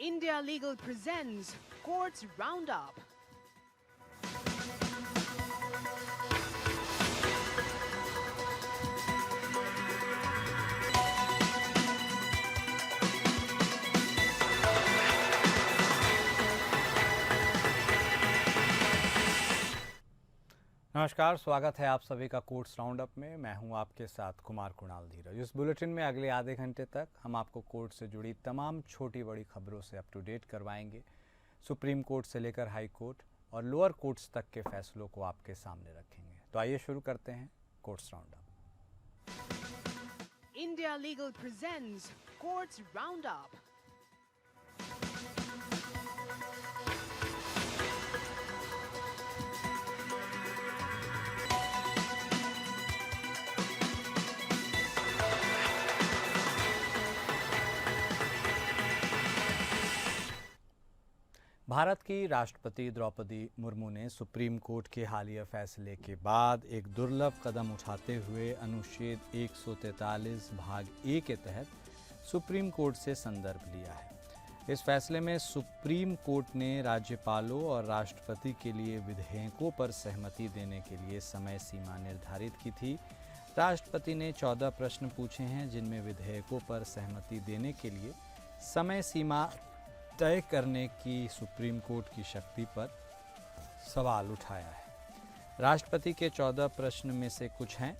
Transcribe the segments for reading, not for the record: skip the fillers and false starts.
India Legal presents Courts Roundup. नमस्कार, स्वागत है आप सभी का कोर्ट्स राउंडअप में। मैं हूं आपके साथ कुमार कुणाल धीरज। इस बुलेटिन में अगले आधे घंटे तक हम आपको कोर्ट से जुड़ी तमाम छोटी बड़ी खबरों से अप टू डेट करवाएंगे। सुप्रीम कोर्ट से लेकर हाई कोर्ट और लोअर कोर्ट्स तक के फैसलों को आपके सामने रखेंगे। तो आइए शुरू करते हैं courts roundup. India Legal presents Courts Roundup. Bharat की राष्ट्रपति द्रौपदी मुर्मू ने सुप्रीम कोर्ट के हालिया फैसले के बाद एक दुर्लभ कदम उठाते हुए अनुच्छेद 143 भाग ए के तहत सुप्रीम कोर्ट से संदर्भ लिया है। इस फैसले में सुप्रीम कोर्ट ने राज्यपालों और राष्ट्रपति के लिए विधेयकों पर सहमति देने के लिए समय सीमा निर्धारित की थी। राष्ट्रपति ने 14 प्रश्न पूछे हैं, जिनमें विधेयकों पर सहमति देने के लिए समय सीमा तय करने की सुप्रीम कोर्ट की शक्ति पर सवाल उठाया है। राष्ट्रपति के 14 प्रश्न में से कुछ हैं: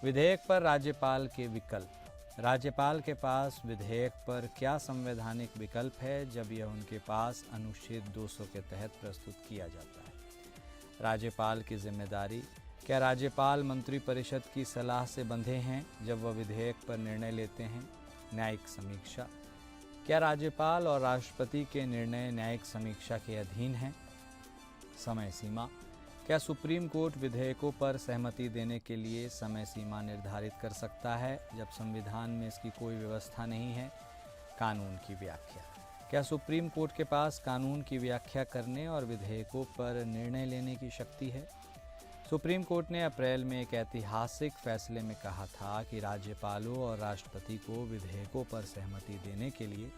विधेयक पर राज्यपाल के विकल्प। राज्यपाल के पास विधेयक पर क्या संवैधानिक विकल्प है जब यह उनके पास अनुच्छेद 200 के तहत प्रस्तुत किया जाता है? राज्यपाल की जिम्मेदारी। क्या राज्यपाल मंत्रिपरिषद की सलाह से बंधे हैं जब वह विधेयक पर निर्णय लेते हैं? न्यायिक समीक्षा। क्या राज्यपाल और राष्ट्रपति के निर्णय न्यायिक समीक्षा के अधीन हैं? समय सीमा। क्या सुप्रीम कोर्ट विधेयकों पर सहमति देने के लिए समय सीमा निर्धारित कर सकता है जब संविधान में इसकी कोई व्यवस्था नहीं है? कानून की व्याख्या। क्या सुप्रीम कोर्ट के पास कानून की व्याख्या करने और विधेयकों पर निर्णय लेने की शक्ति है? सुप्रीम कोर्ट ने अप्रैल में एक ऐतिहासिक फैसले में कहा था कि राज्यपालों और राष्ट्रपति को विधेयकों पर सहमति देने के लिए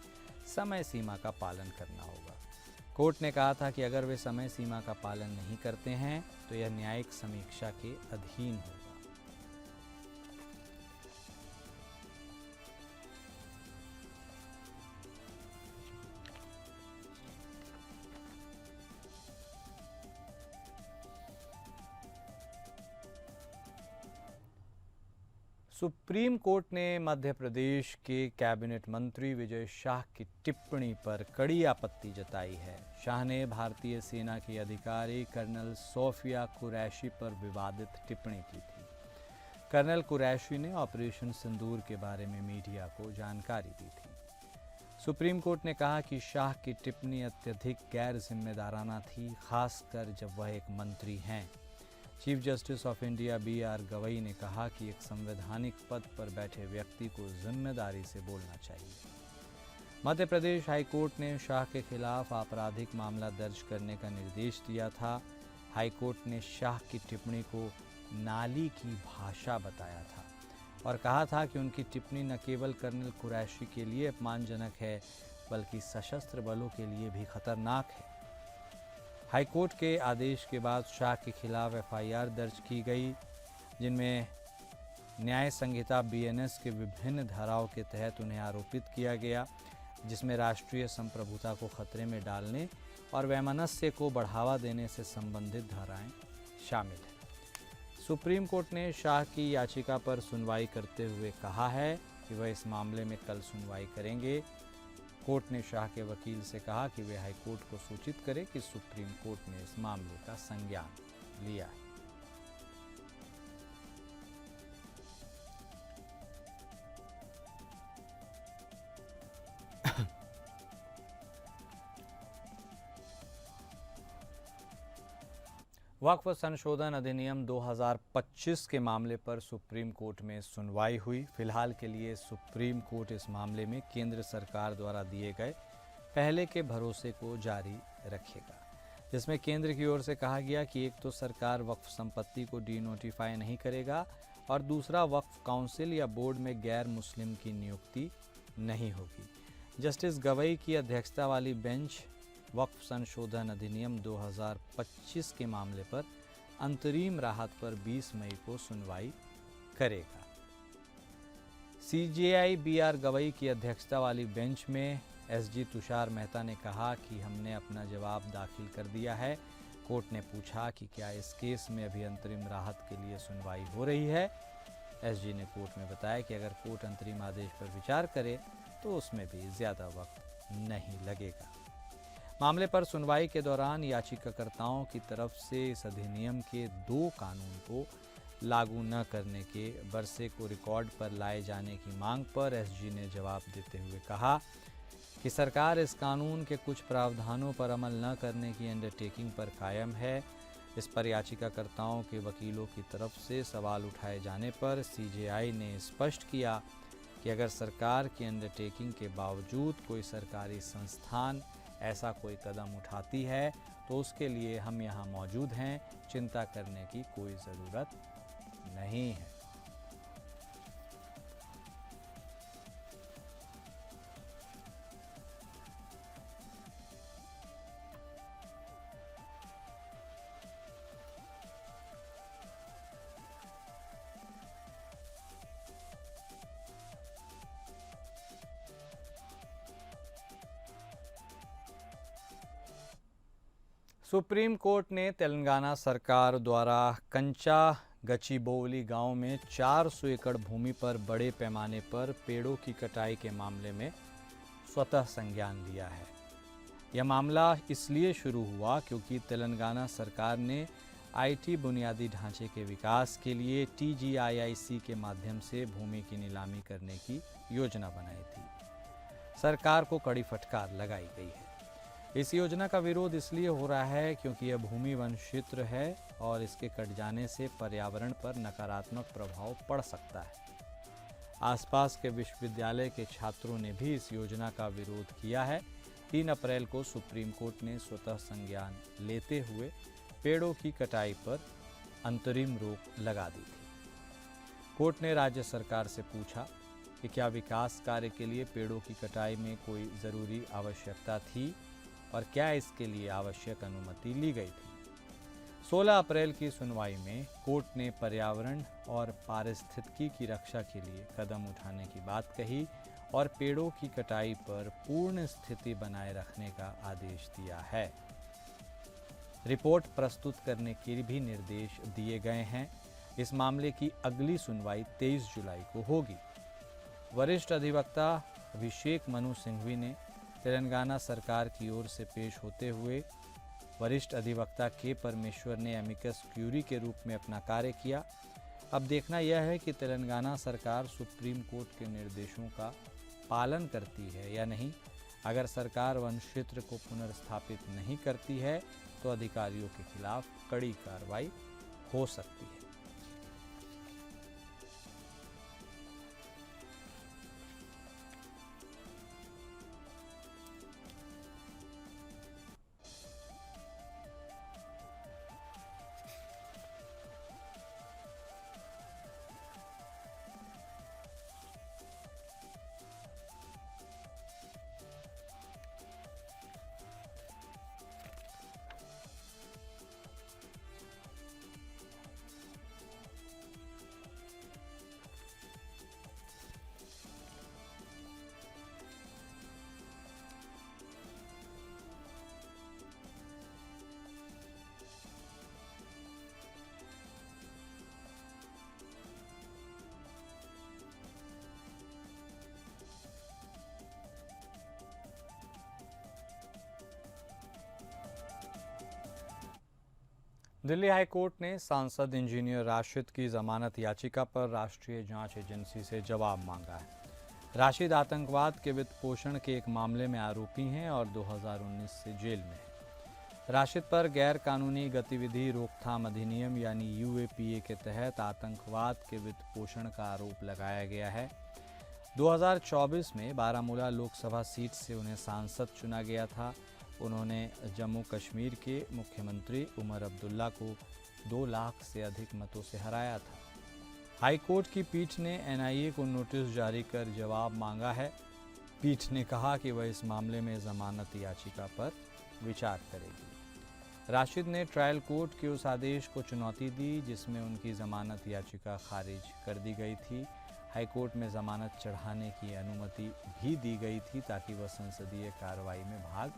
समय सीमा का पालन करना होगा। कोर्ट ने कहा था कि अगर वे समय सीमा का पालन नहीं करते हैं तो यह न्यायिक समीक्षा के अधीन होगा। सुप्रीम कोर्ट ने मध्य प्रदेश के कैबिनेट मंत्री विजय शाह की टिप्पणी पर कड़ी आपत्ति जताई है। शाह ने भारतीय सेना की अधिकारी कर्नल सोफिया कुरैशी पर विवादित टिप्पणी की थी। कर्नल कुरैशी ने ऑपरेशन सिंदूर के बारे में मीडिया को जानकारी दी थी। सुप्रीम कोर्ट ने कहा कि शाह की टिप्पणी अत्यधिक गैर जिम्मेदाराना थी, खासकर जब वह एक मंत्री हैं। Chief justice of India B.R. Gavai ने कहा कि एक संवैधानिक पद पर बैठे व्यक्ति को जिम्मेदारी से बोलना चाहिए। मध्य प्रदेश हाई कोर्ट ने शाह के खिलाफ आपराधिक मामला दर्ज करने का निर्देश दिया था। हाई कोर्ट ने शाह की टिप्पणी को नाली की भाषा बताया था और कहा था कि उनकी टिप्पणी न केवल कर्नल कुरैशी के लिए अपमानजनक है बल्कि सशस्त्र बलों के लिए भी खतरनाक है। हाईकोर्ट के आदेश के बाद शाह के खिलाफ FIR दर्ज की गई, जिनमें न्याय संहिता BNS के विभिन्न धाराओं के तहत उन्हें आरोपित किया गया, जिसमें राष्ट्रीय संप्रभुता को खतरे में डालने और वैमनस्य को बढ़ावा देने से संबंधित धाराएं शामिल हैं। सुप्रीम कोर्ट ने शाह की याचिका पर सुनवाई करते हुए कहा है कि वह इस मामले में कल सुनवाई करेंगे। कोर्ट ने शाह के वकील से कहा कि वे हाई कोर्ट को सूचित करें कि सुप्रीम कोर्ट ने इस मामले का संज्ञान लिया है। वक्फ संशोधन अधिनियम 2025 के मामले पर सुप्रीम कोर्ट में सुनवाई हुई। फिलहाल के लिए सुप्रीम कोर्ट इस मामले में केंद्र सरकार द्वारा दिए गए पहले के भरोसे को जारी रखेगा, जिसमें केंद्र की ओर से कहा गया कि एक तो सरकार वक्फ संपत्ति को डीनोटिफाई नहीं करेगा और दूसरा वक्फ काउंसिल या बोर्ड में गैर मुस्लिम की नियुक्ति नहीं होगी। जस्टिस गवई की अध्यक्षता वाली बेंच वक्फ संशोधन अधिनियम 2025 के मामले पर अंतरिम राहत पर 20 मई को सुनवाई करेगा। सीजेआई बीआर गवई की अध्यक्षता वाली बेंच में एसजी तुषार मेहता ने कहा कि हमने अपना जवाब दाखिल कर दिया है। कोर्ट ने पूछा कि क्या इस केस में अभी अंतरिम राहत के लिए सुनवाई हो रही है। एसजी ने कोर्ट में बताया कि अगर कोर्ट अंतरिम आदेश पर विचार करे तो उसमें भी ज़्यादा वक्त नहीं लगेगा। मामले पर सुनवाई के दौरान याचिकाकर्ताओं की तरफ से इस अधिनियम के 2 कानून को लागू न करने के बरसे को रिकॉर्ड पर लाए जाने की मांग पर एसजी ने जवाब देते हुए कहा कि सरकार इस कानून के कुछ प्रावधानों पर अमल न करने की अंडरटेकिंग पर कायम है। इस पर याचिकाकर्ताओं के वकीलों की तरफ से सवाल उठाए जाने पर सीजेआई ने स्पष्ट किया कि अगर सरकार की अंडरटेकिंग के बावजूद कोई सरकारी संस्थान ऐसा कोई कदम उठाती है तो उसके लिए हम यहाँ मौजूद हैं, चिंता करने की कोई ज़रूरत नहीं है। सुप्रीम कोर्ट ने तेलंगाना सरकार द्वारा कंचा गचिबोवली गांव में 400 एकड़ भूमि पर बड़े पैमाने पर पेड़ों की कटाई के मामले में स्वतः संज्ञान लिया है। यह मामला इसलिए शुरू हुआ क्योंकि तेलंगाना सरकार ने आईटी बुनियादी ढांचे के विकास के लिए TGIIC के माध्यम से भूमि की नीलामी करने की योजना बनाई थी। सरकार को कड़ी फटकार लगाई गई है। इस योजना का विरोध इसलिए हो रहा है क्योंकि यह भूमि वन क्षेत्र है और इसके कट जाने से पर्यावरण पर नकारात्मक प्रभाव पड़ सकता है। आसपास के विश्वविद्यालय के छात्रों ने भी इस योजना का विरोध किया है। 3 अप्रैल को सुप्रीम कोर्ट ने स्वतः संज्ञान लेते हुए पेड़ों की कटाई पर अंतरिम रोक लगा दी थी। कोर्ट ने राज्य सरकार से पूछा कि क्या विकास कार्य के लिए पेड़ों की कटाई में कोई ज़रूरी आवश्यकता थी और क्या इसके लिए आवश्यक अनुमति ली गई थी। 16 अप्रैल की सुनवाई में कोर्ट ने पर्यावरण और पारिस्थितिकी की रक्षा के लिए कदम उठाने की बात कही और पेड़ों की कटाई पर पूर्ण स्थिति बनाए रखने का आदेश दिया है। रिपोर्ट प्रस्तुत करने के भी निर्देश दिए गए हैं। इस मामले की अगली सुनवाई 23 जुलाई को होगी। वरिष्ठ अधिवक्ता अभिषेक मनु सिंघवी ने तेलंगाना सरकार की ओर से पेश होते हुए वरिष्ठ अधिवक्ता के परमेश्वर ने एमिकस क्यूरी के रूप में अपना कार्य किया। अब देखना यह है कि तेलंगाना सरकार सुप्रीम कोर्ट के निर्देशों का पालन करती है या नहीं। अगर सरकार वन क्षेत्र को पुनर्स्थापित नहीं करती है तो अधिकारियों के खिलाफ कड़ी कार्रवाई हो सकती है। दिल्ली हाई कोर्ट ने सांसद इंजीनियर राशिद की जमानत याचिका पर राष्ट्रीय जांच एजेंसी से जवाब मांगा है। राशिद आतंकवाद के वित्त पोषण के एक मामले में आरोपी हैं और 2019 से जेल में हैं। राशिद पर गैर कानूनी गतिविधि रोकथाम अधिनियम यानी UAPA के तहत आतंकवाद के वित्त पोषण का आरोप लगाया गया है। 2024 में बारामूला लोकसभा सीट से उन्हें सांसद चुना गया था। उन्होंने जम्मू कश्मीर के मुख्यमंत्री उमर अब्दुल्ला को 2 लाख से अधिक मतों से हराया था। हाई कोर्ट की पीठ ने NIA को नोटिस जारी कर जवाब मांगा है। पीठ ने कहा कि वह इस मामले में जमानत याचिका पर विचार करेगी। राशिद ने ट्रायल कोर्ट के उस आदेश को चुनौती दी जिसमें उनकी जमानत याचिका खारिज कर दी गई थी। हाईकोर्ट में जमानत चढ़ाने की अनुमति भी दी गई थी ताकि वह संसदीय कार्रवाई में भाग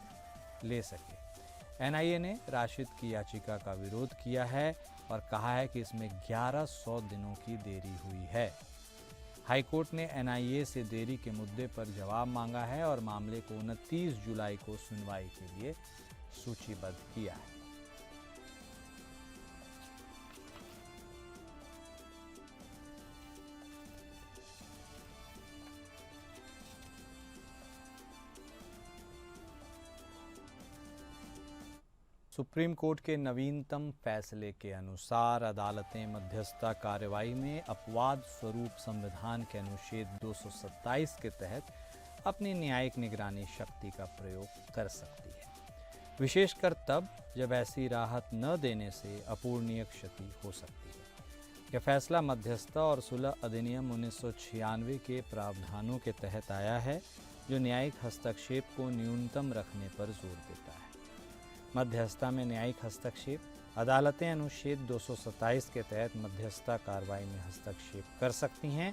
ले सके। एनआईए ने राशिद की याचिका का विरोध किया है और कहा है कि इसमें 1100 दिनों की देरी हुई है। हाईकोर्ट ने एनआईए से देरी के मुद्दे पर जवाब मांगा है और मामले को 29 जुलाई को सुनवाई के लिए सूचीबद्ध किया है। सुप्रीम कोर्ट के नवीनतम फैसले के अनुसार अदालतें मध्यस्थता कार्यवाही में अपवाद स्वरूप संविधान के अनुच्छेद 227 के तहत अपनी न्यायिक निगरानी शक्ति का प्रयोग कर सकती है, विशेषकर तब जब ऐसी राहत न देने से अपूरणीय क्षति हो सकती है। यह फैसला मध्यस्थता और सुलह अधिनियम 1996 के प्रावधानों के तहत आया है, जो न्यायिक हस्तक्षेप को न्यूनतम रखने पर जोर देता है। मध्यस्थता में न्यायिक हस्तक्षेप अदालतें अनुच्छेद 227 के तहत मध्यस्थता कार्रवाई में हस्तक्षेप कर सकती हैं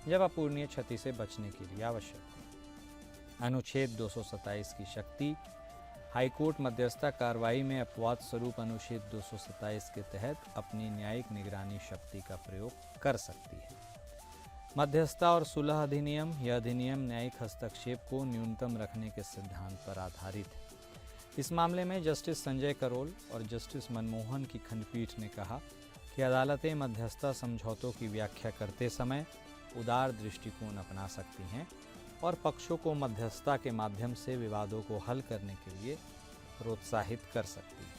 जब अपूरणीय क्षति से बचने के लिए आवश्यक हो। अनुच्छेद 227 की शक्ति हाईकोर्ट मध्यस्थता कार्रवाई में अपवाद स्वरूप अनुच्छेद 227 के तहत अपनी न्यायिक निगरानी शक्ति का प्रयोग कर सकती है। मध्यस्थता और सुलह अधिनियम यह अधिनियम न्यायिक हस्तक्षेप को न्यूनतम रखने के सिद्धांत पर आधारित है। इस मामले में जस्टिस संजय करोल और जस्टिस मनमोहन की खंडपीठ ने कहा कि अदालतें मध्यस्थता समझौतों की व्याख्या करते समय उदार दृष्टिकोण अपना सकती हैं और पक्षों को मध्यस्थता के माध्यम से विवादों को हल करने के लिए प्रोत्साहित कर सकती हैं।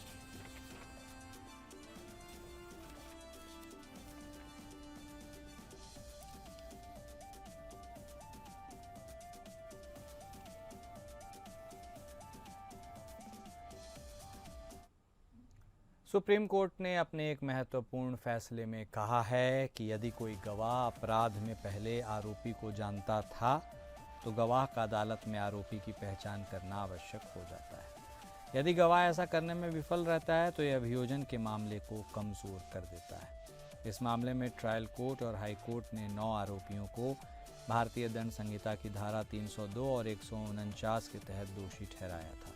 सुप्रीम कोर्ट ने अपने एक महत्वपूर्ण फैसले में कहा है कि यदि कोई गवाह अपराध में पहले आरोपी को जानता था तो गवाह का अदालत में आरोपी की पहचान करना आवश्यक हो जाता है। यदि गवाह ऐसा करने में विफल रहता है तो यह अभियोजन के मामले को कमज़ोर कर देता है। इस मामले में ट्रायल कोर्ट और हाई कोर्ट ने 9 आरोपियों को भारतीय दंड संहिता की धारा 302 और 149 के तहत दोषी ठहराया था।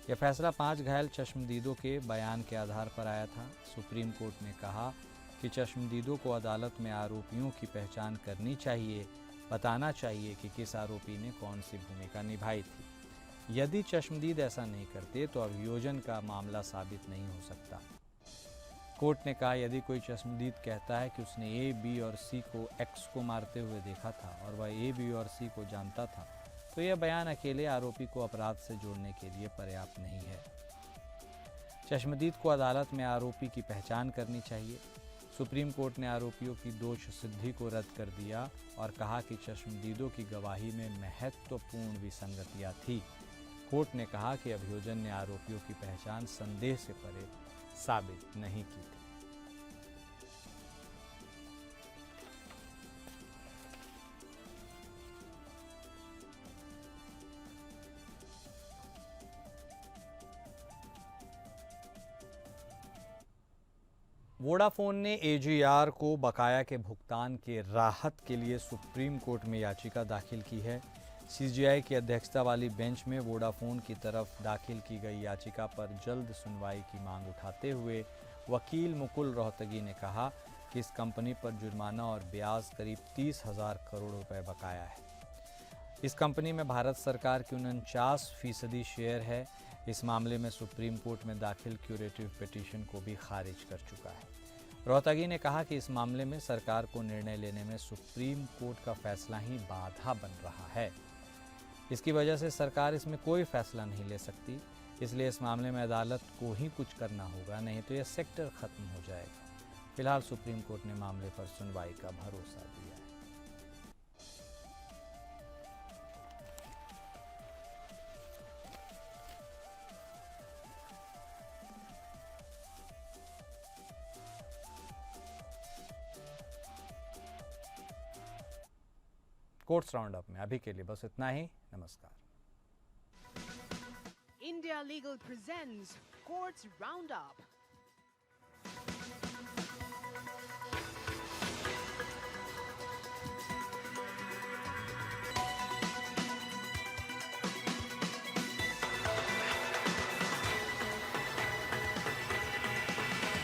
यह फैसला 5 घायल चश्मदीदों के बयान के आधार पर आया था। सुप्रीम कोर्ट ने कहा कि चश्मदीदों को अदालत में आरोपियों की पहचान करनी चाहिए, बताना चाहिए कि किस आरोपी ने कौन सी भूमिका निभाई थी। यदि चश्मदीद ऐसा नहीं करते तो अभियोजन का मामला साबित नहीं हो सकता। कोर्ट ने कहा यदि कोई चश्मदीद कहता है कि उसने ए, बी और सी को एक्स को मारते हुए देखा था और वह ए, बी और सी को जानता था तो यह बयान अकेले आरोपी को अपराध से जोड़ने के लिए पर्याप्त नहीं है। चश्मदीद को अदालत में आरोपी की पहचान करनी चाहिए। सुप्रीम कोर्ट ने आरोपियों की दोष सिद्धि को रद्द कर दिया और कहा कि चश्मदीदों की गवाही में महत्वपूर्ण विसंगतियां थी। कोर्ट ने कहा कि अभियोजन ने आरोपियों की पहचान संदेह से परे साबित नहीं की थी। वोडाफोन ने एजीआर को बकाया के भुगतान के राहत के लिए सुप्रीम कोर्ट में याचिका दाखिल की है। सीजीआई की अध्यक्षता वाली बेंच में वोडाफोन की तरफ दाखिल की गई याचिका पर जल्द सुनवाई की मांग उठाते हुए वकील मुकुल रोहतगी ने कहा कि इस कंपनी पर जुर्माना और ब्याज करीब 30,000 करोड़ रुपए बकाया है। इस कंपनी में भारत सरकार की 49% शेयर है। इस मामले में सुप्रीम कोर्ट में दाखिल क्यूरेटिव पिटीशन को भी खारिज कर चुका है। रोहतगी ने कहा कि इस मामले में सरकार को निर्णय लेने में सुप्रीम कोर्ट का फैसला ही बाधा बन रहा है। इसकी वजह से सरकार इसमें कोई फैसला नहीं ले सकती, इसलिए इस मामले में अदालत को ही कुछ करना होगा, नहीं तो यह सेक्टर खत्म हो जाएगा। फिलहाल सुप्रीम कोर्ट ने मामले पर सुनवाई का भरोसा दिया है। कोर्ट्स राउंड अप में। अभी के लिए बस इतना ही। नमस्कार। India Legal presents Courts Roundup.